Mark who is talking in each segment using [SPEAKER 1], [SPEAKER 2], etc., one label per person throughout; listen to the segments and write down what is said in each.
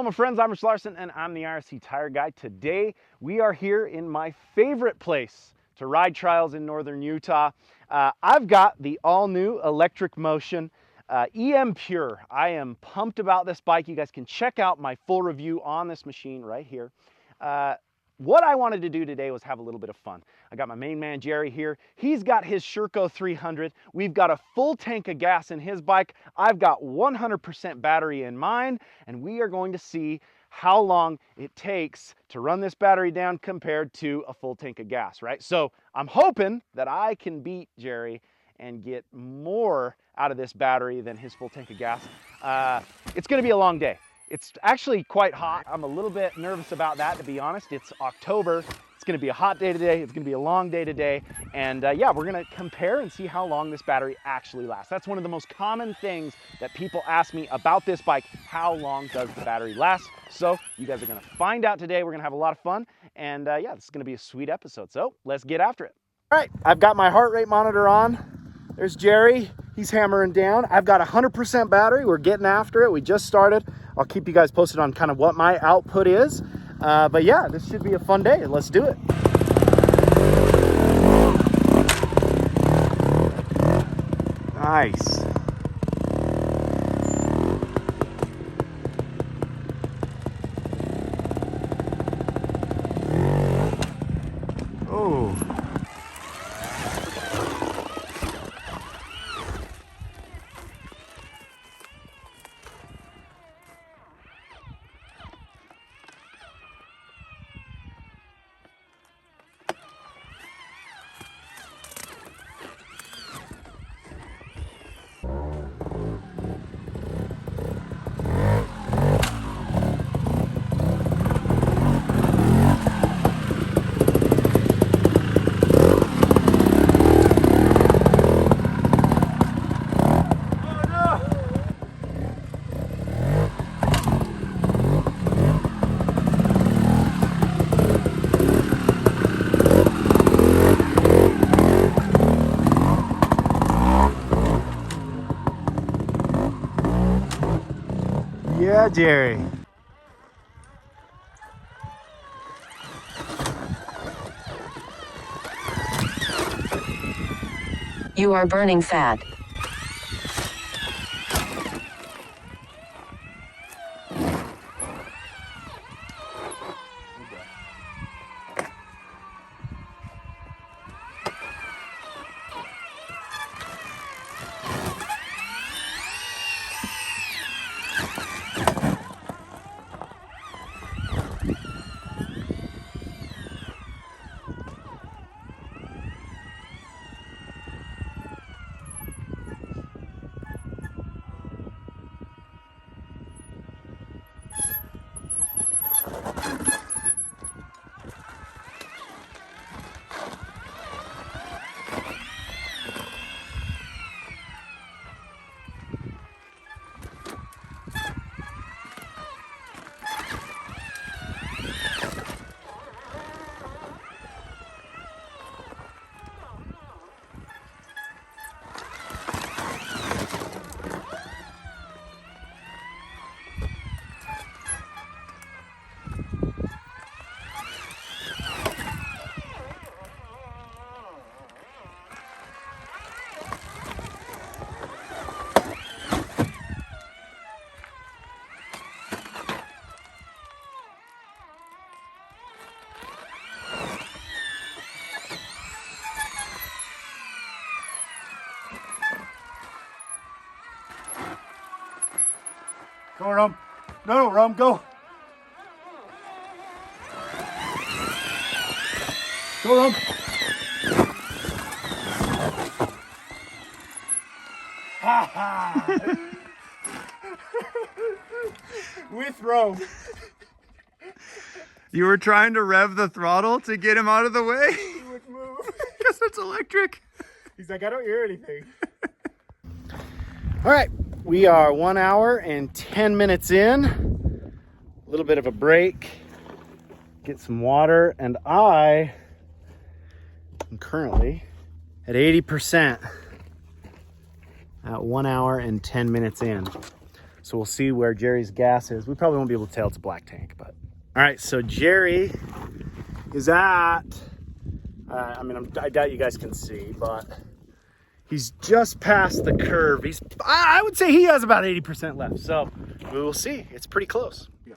[SPEAKER 1] my friends, I'm Rich Larson and I'm the IRC Tire Guy. Today we are here in my favorite place to ride trials in northern Utah. I've got the all-new Electric Motion EM Pure. I am pumped about this bike. You guys can check out my full review on this machine right here. What I wanted to do today was have a little bit of fun. I got my main man Jerry here. He's got his Sherco 300. We've got a full tank of gas in his bike. I've got 100% battery in mine, and we are going to see how long it takes to run this battery down compared to a full tank of gas, right? So I'm hoping that I can beat Jerry and get more out of this battery than his full tank of gas. It's gonna be a long day. It's actually quite hot. I'm a little bit nervous about that, to be honest. It's October. It's gonna be a hot day today. It's gonna be a long day today. And yeah, we're gonna compare and see how long this battery actually lasts. That's one of the most common things that people ask me about this bike. How long does the battery last? So you guys are gonna find out today. We're gonna have a lot of fun. And yeah, this is gonna be a sweet episode. So let's get after it. All right, I've got my heart rate monitor on. There's Jerry, he's hammering down. I've got 100% battery, we're getting after it. We just started. I'll keep you guys posted on kind of what my output is. But yeah, this should be a fun day. Let's do it. Nice. Oh. Yeah, Jerry.
[SPEAKER 2] You are burning fat.
[SPEAKER 1] Go, Rum. No, Rum, go. Go, Rum. Ha ha. With Rum.
[SPEAKER 3] You were trying to rev the throttle to get him out of the way?
[SPEAKER 1] He would move.
[SPEAKER 3] Because it's electric.
[SPEAKER 1] He's like, I don't hear anything. All right, we are 1 hour and 10 minutes in. A little bit of a break. Get some water, and I am currently at 80% at 1 hour and 10 minutes in. So we'll see where Jerry's gas is. We probably won't be able to tell it's a black tank, but. All right, so Jerry is at, I doubt you guys can see, but he's just past the curve. I would say he has about 80% left. So we will see. It's pretty close. Yeah.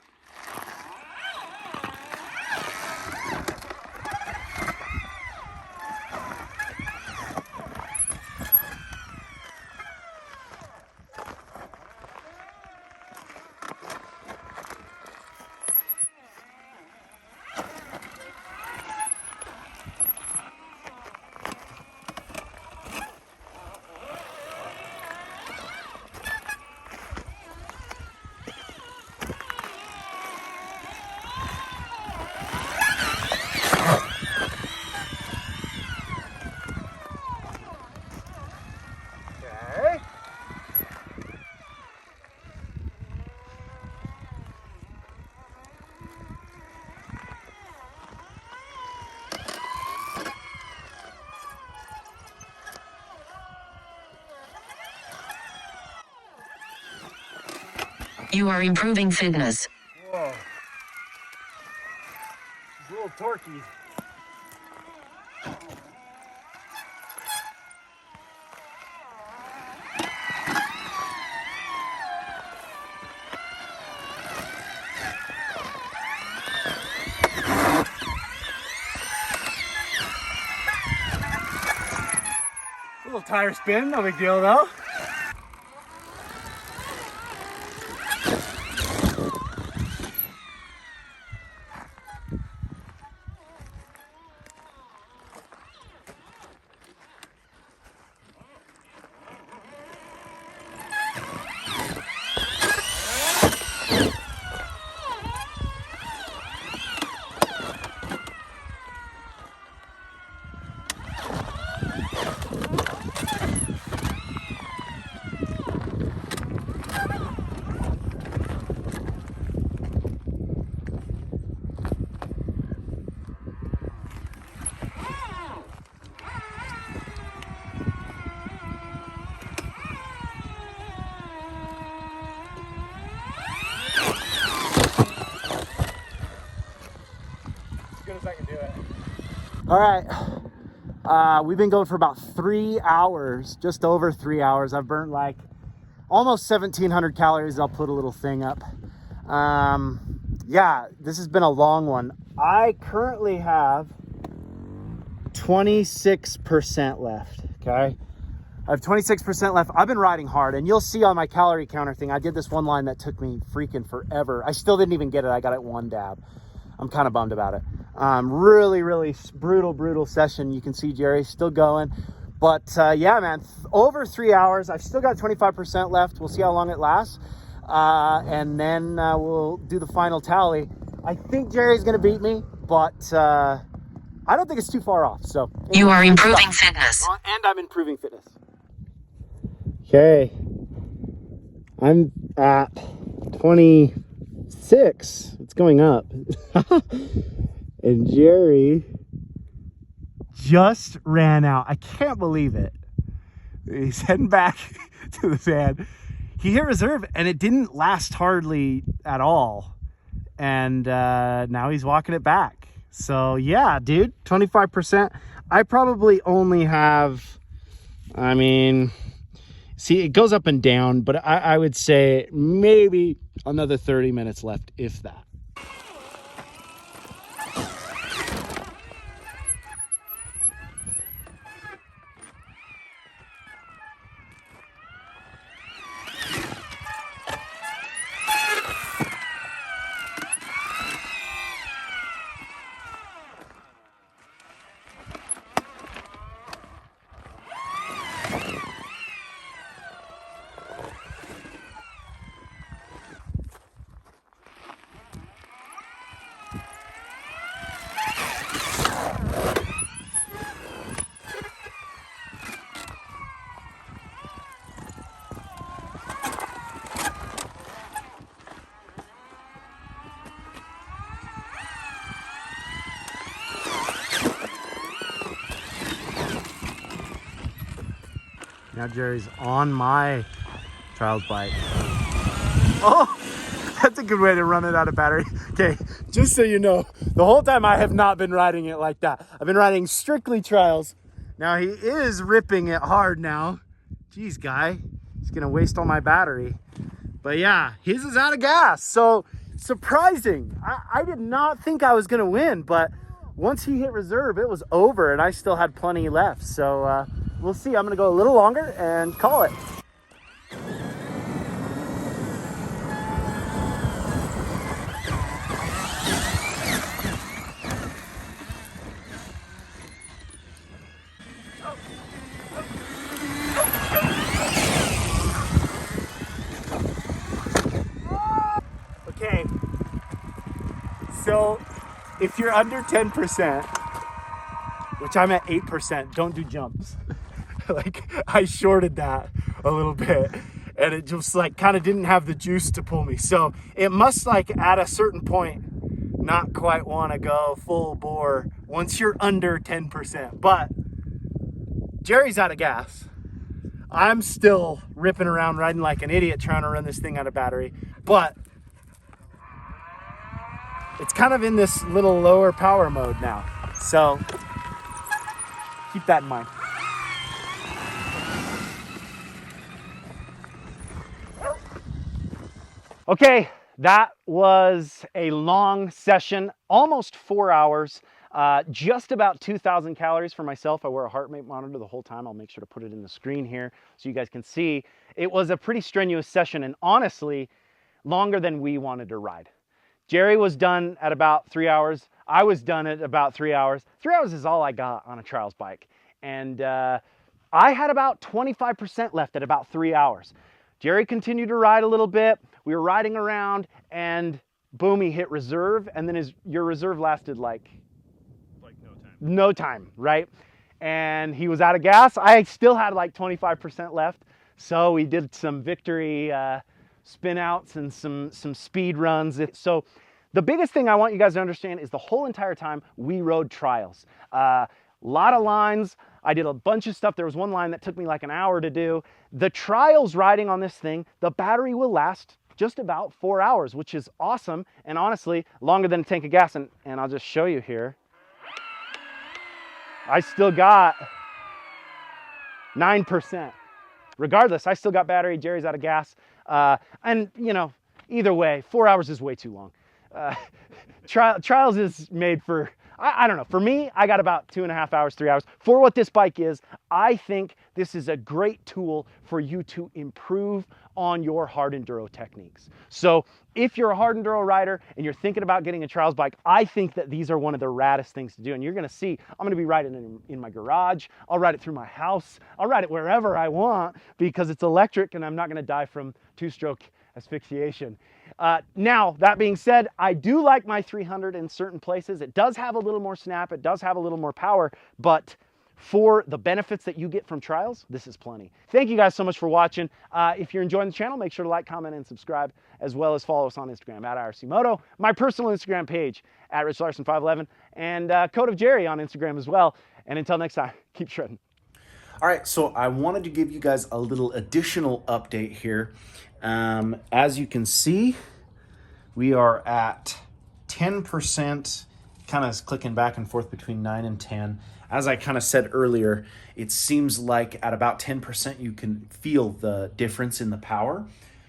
[SPEAKER 2] You are improving fitness.
[SPEAKER 1] Whoa. She's a little torquey. A little tire spin, no big deal though. As I can do it. All right, we've been going for about 3 hours, just over 3 hours. I've burnt like almost 1,700 calories. I'll put a little thing up. Yeah, this has been a long one. I currently have 26% left, okay? I have 26% left. I've been riding hard, and you'll see on my calorie counter thing, I did this one line that took me freaking forever. I still didn't even get it. I got it one dab. I'm kind of bummed about it. Really brutal session. You can see Jerry still going, but yeah, man, over 3 hours. I've still got 25% left. We'll see how long it lasts, and then we'll do the final tally. I think Jerry's gonna beat me, but I don't think it's too far off. So
[SPEAKER 2] you are improving fitness,
[SPEAKER 1] and I'm improving fitness. Okay, I'm at 26. It's going up. And Jerry just ran out. I can't believe it. He's heading back to the van. He hit reserve and it didn't last hardly at all. And now he's walking it back. So yeah, dude, 25%. I probably only have, I mean, see, it goes up and down, but I would say maybe another 30 minutes left, if that. Now Jerry's on my child's bike. Oh, that's a good way to run it out of battery. Okay, just so you know, the whole time I have not been riding it like that. I've been riding strictly trials. Now he is ripping it hard now. Jeez, guy, he's gonna waste all my battery. But yeah, his is out of gas. So surprising. I did not think I was gonna win, but once he hit reserve, it was over and I still had plenty left. So we'll see. I'm gonna go a little longer and call it. Okay, so if you're under 10%, which I'm at 8%, don't do jumps. Like, I shorted that a little bit and it just like kind of didn't have the juice to pull me. So it must like at a certain point not quite want to go full bore once you're under 10%. But Jerry's out of gas. I'm still ripping around riding like an idiot trying to run this thing out of battery. But it's kind of in this little lower power mode now. So keep that in mind. Okay, that was a long session, almost 4 hours, just about 2,000 calories for myself. I wear a heart rate monitor the whole time. I'll make sure to put it in the screen here so you guys can see. It was a pretty strenuous session and honestly, longer than we wanted to ride. Jerry was done at about 3 hours. I was done at about 3 hours. 3 hours is all I got on a trials bike. And I had about 25% left at about 3 hours. Jerry continued to ride a little bit. We were riding around and boom, he hit reserve. And then your reserve lasted like no time, right? And he was out of gas. I still had like 25% left. So we did some victory spin outs and some speed runs. So the biggest thing I want you guys to understand is the whole entire time we rode trials. Lot of lines. I did a bunch of stuff. There was one line that took me like an hour to do. The trials riding on this thing, the battery will last just about 4 hours, which is awesome. And honestly, longer than a tank of gas. And I'll just show you here. I still got 9%. Regardless, I still got battery. Jerry's out of gas. And you know, either way, 4 hours is way too long. Trials is made for, I don't know. For me, I got about 2.5 hours, 3 hours. For what this bike is, I think this is a great tool for you to improve on your hard enduro techniques. So if you're a hard enduro rider and you're thinking about getting a trials bike, I think that these are one of the raddest things to do. And you're gonna see, I'm gonna be riding it in my garage. I'll ride it through my house. I'll ride it wherever I want because it's electric and I'm not gonna die from two-stroke asphyxiation. Now, that being said, I do like my 300 in certain places. It does have a little more snap. It does have a little more power, but for the benefits that you get from trials, this is plenty. Thank you guys so much for watching. If you're enjoying the channel, make sure to like, comment, and subscribe, as well as follow us on Instagram at IRC Moto, my personal Instagram page at RichLarson511, and Code of Jerry on Instagram as well. And until next time, keep shredding.
[SPEAKER 4] All right, so I wanted to give you guys a little additional update here. As you can see, we are at 10%, kind of clicking back and forth between 9 and 10. As I kind of said earlier, it seems like at about 10% you can feel the difference in the power.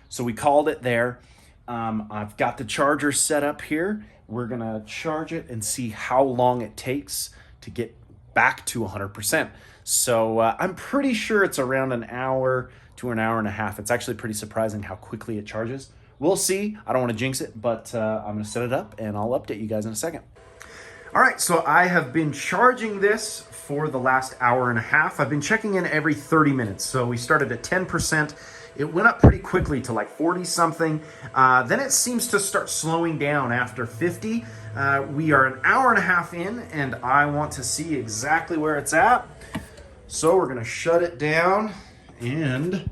[SPEAKER 4] So we called it there. I've got the charger set up here. We're gonna charge it and see how long it takes to get back to 100%. So I'm pretty sure it's around an hour to an hour and a half. It's actually pretty surprising how quickly it charges. We'll see. I don't want to jinx it, but I'm going to set it up and I'll update you guys in a second. All right, so I have been charging this for the last hour and a half. I've been checking in every 30 minutes. So we started at 10%. It went up pretty quickly to like 40 something. Then it seems to start slowing down after 50. We are an hour and a half in and I want to see exactly where it's at. So we're gonna shut it down and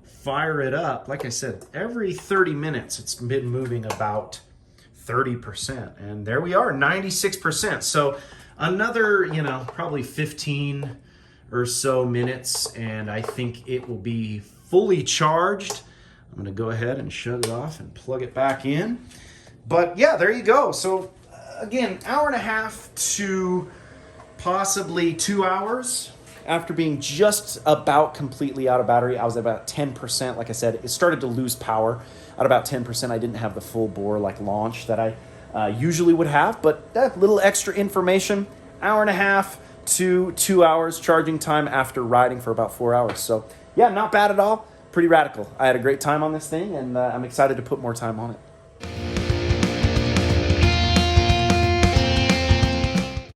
[SPEAKER 4] fire it up. Like I said, every 30 minutes it's been moving about 30%. And there we are, 96%. So another, probably 15 or so minutes and I think it will be fully charged. I'm gonna go ahead and shut it off and plug it back in. But yeah, there you go. So again, hour and a half to possibly 2 hours after being just about completely out of battery. I was at about 10%. Like I said, it started to lose power at about 10%. I didn't have the full bore like launch that I usually would have, but that little extra information, hour and a half to 2 hours charging time after riding for about 4 hours. So yeah, not bad at all. Pretty radical. I had a great time on this thing, and I'm excited to put more time on it.